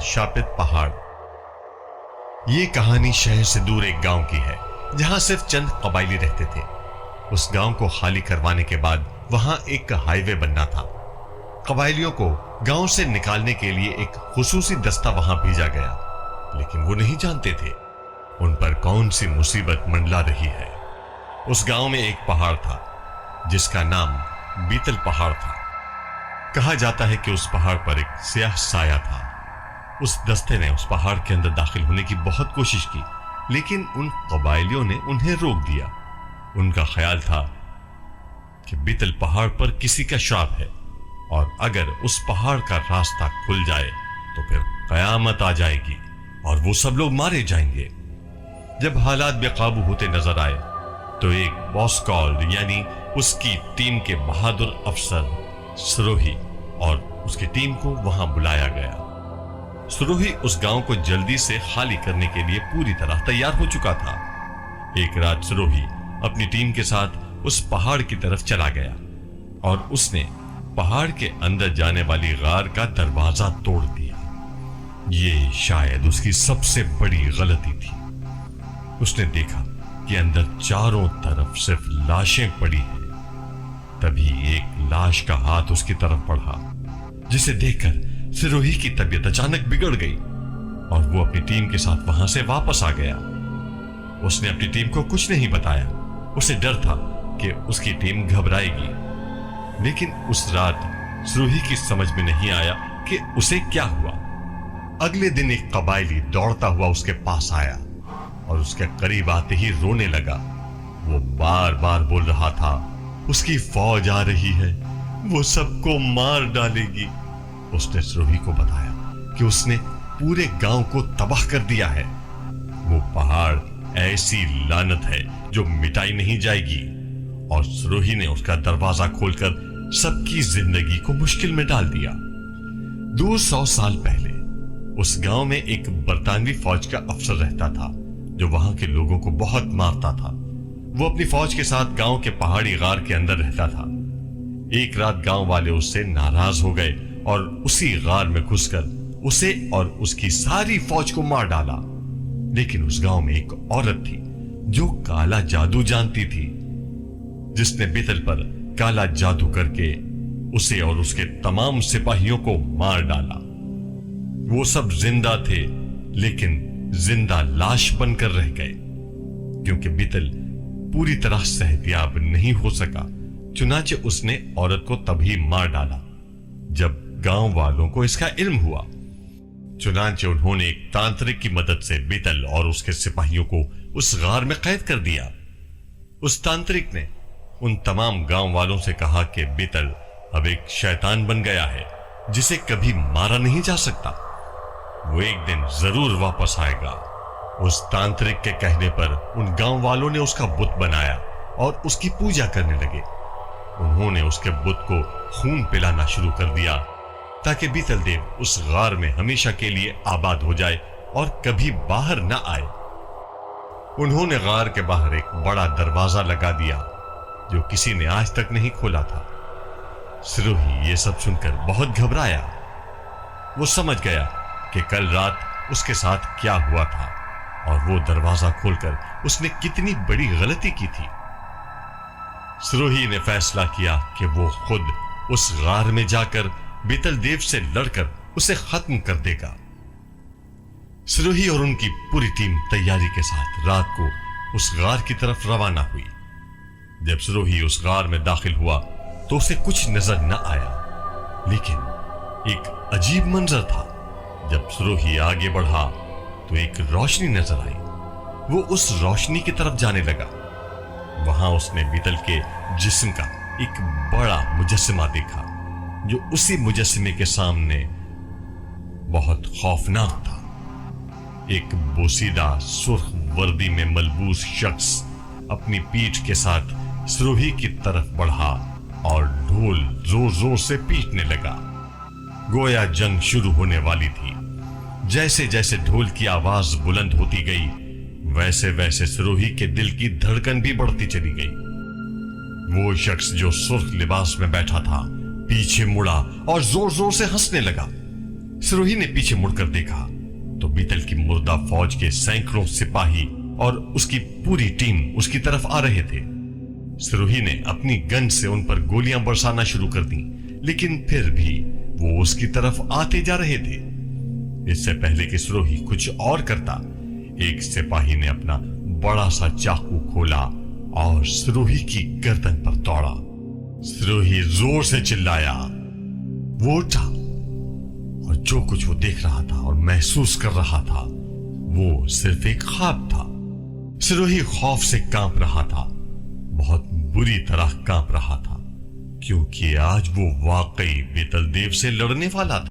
शापित पहाड़। ये कहानी शहर से दूर एक गांव की है जहां सिर्फ चंद कबायली रहते थे। उस गांव को खाली करवाने के बाद वहां एक हाईवे बनना था। कबायलियों को गांव से निकालने के लिए एक खुसूसी दस्ता वहां भेजा गया, लेकिन वो नहीं जानते थे उन पर कौन सी मुसीबत मंडला रही है। उस गांव में एक पहाड़ था जिसका नाम बीतल पहाड़ था। कहा जाता है कि उस पहाड़ पर एक स्याह साया था। उस दस्ते ने उस पहाड़ के अंदर दाखिल होने की बहुत कोशिश की, लेकिन उन कबायलियों ने उन्हें रोक दिया। उनका ख्याल था कि बीतल पहाड़ पर किसी का श्राप है और अगर उस पहाड़ का रास्ता खुल जाए तो फिर कयामत आ जाएगी और वो सब लोग मारे जाएंगे। जब हालात बेकाबू होते नजर आए तो एक बॉस कॉल यानी उसकी टीम के बहादुर अफसर सिरोही और उसकी टीम को वहां बुलाया गया। सिरोही उस गांव को जल्दी से खाली करने के लिए पूरी तरह तैयार हो चुका था। एक रात सिरोही अपनी टीम के साथ उस पहाड़ की तरफ चला गया और उसने पहाड़ के अंदर जाने वाली गार का दरवाजा तोड़ दिया। ये शायद उसकी सबसे बड़ी गलती थी। उसने देखा कि अंदर चारों तरफ सिर्फ लाशें पड़ी हैं। तभी एक लाश का हाथ उसकी तरफ बढ़ा, जिसे देखकर सिरोही की तबीयत अचानक बिगड़ गई और वो अपनी टीम के साथ वहां से वापस आ गया। उसने अपनी टीम को कुछ नहीं बताया। उसे डर था कि उसकी टीम घबराएगी, लेकिन उस रात सिरोही की समझ में नहीं आया कि उसे क्या हुआ। अगले दिन एक कबायली दौड़ता हुआ उसके पास आया और उसके करीब आते ही रोने लगा। वो बार बार बोल रहा था, उसकी फौज आ रही है, वो सबको मार डालेगी। उसने सिरोही को बताया कि उसने पूरे गांव को तबाह कर दिया है। वो पहाड़ ऐसी लानत है जो मिटाई नहीं जाएगी। और सिरोही ने उसका दरवाजा खोलकर सबकी जिंदगी को मुश्किल में डाल दिया। 200 साल पहले उस गांव में एक बरतानवी फौज का अफसर रहता था जो वहां के लोगों को बहुत मारता था। वो अपनी फौज के साथ गांव के पहाड़ी गार के अंदर रहता था। एक रात गांव वाले उससे नाराज हो गए और उसी गार में घुसकर उसे और उसकी सारी फौज को मार डाला। लेकिन उस गांव में एक औरत थी जो काला जादू जानती थी, जिसने बीतल पर काला जादू करके उसे और उसके तमाम सिपाहियों को मार डाला। वो सब जिंदा थे, लेकिन जिंदा लाश बनकर रह गए, क्योंकि बीतल पूरी तरह सेहतियाब नहीं हो सका। चुनाचे उसने औरत को तभी मार डाला जब गांव वालों को इसका इल्म हुआ। चुनाचे उन्होंने एक तांत्रिक की मदद से बीतल और उसके सिपाहियों को उस गार में कैद कर दिया। उस तांत्रिक ने उन तमाम गांव वालों से कहा कि बीतल अब एक शैतान बन गया है जिसे कभी मारा नहीं जा सकता। वो एक दिन जरूर वापस आएगा। उस तांत्रिक के कहने पर उन गांव वालों ने उसका बुत बनाया और उसकी पूजा करने लगे। उन्होंने उसके बुत को खून पिलाना शुरू कर दिया ताकि बीतल देव उस गार में हमेशा के लिए आबाद हो जाए और कभी बाहर न आए। उन्होंने गार के बाहर एक बड़ा दरवाजा लगा दिया जो किसी ने आज तक नहीं खोला था। सिरोही ये सब सुनकर बहुत घबराया। वो समझ गया कि कल रात उसके साथ क्या हुआ था और वो दरवाजा खोलकर उसने कितनी बड़ी गलती की थी। सिरोही ने फैसला किया कि वो खुद उस गार में जाकर बीतल देव से लड़कर उसे खत्म कर देगा। सिरोही और उनकी पूरी टीम तैयारी के साथ रात को उस गार की तरफ रवाना हुई। जब सिरोही उस गार में दाखिल हुआ तो उसे कुछ नजर न आया, लेकिन एक अजीब मंजर था। जब सिरोही आगे बढ़ा तो एक रोशनी नजर आई। वो उस रोशनी की तरफ जाने लगा। वहां उसने बीतल के जिस्म का एक बड़ा मुजस्समा देखा जो उसी मुजस्समे के सामने बहुत खौफनाक था। एक बोसीदा सुर्ख वर्दी में मलबूस शख्स अपनी पीठ के साथ सिरोही की तरफ बढ़ा और ढोल जोर जोर से पीटने लगा। गोया जंग शुरू होने वाली थी। जैसे जैसे ढोल की आवाज बुलंद होती गई, वैसे वैसे सिरोही के दिल की धड़कन भी बढ़ती चली गई। वो शख्स जो सुर्ख लिबास में बैठा था पीछे मुड़ा और जोर जोर से हंसने लगा। सिरोही ने पीछे मुड़कर देखा तो बीतल की मुर्दा फौज के सैकड़ों सिपाही और उसकी पूरी टीम उसकी तरफ आ रहे थे। सिरोही ने अपनी गन से उन पर गोलियां बरसाना शुरू कर दी, लेकिन फिर भी वो उसकी तरफ आते जा रहे थे। इससे पहले कि सिरोही कुछ और करता, एक सिपाही ने अपना बड़ा सा चाकू खोला और सिरोही की गर्दन पर दौड़ा। सिरोही जोर से चिल्लाया। वो उठा और जो कुछ वो देख रहा था और महसूस कर रहा था वो सिर्फ एक ख्वाब था। सिरोही खौफ से कांप रहा था, बहुत बुरी तरह कांप रहा था, क्योंकि आज वो वाकई बेतल देव से लड़ने वाला था।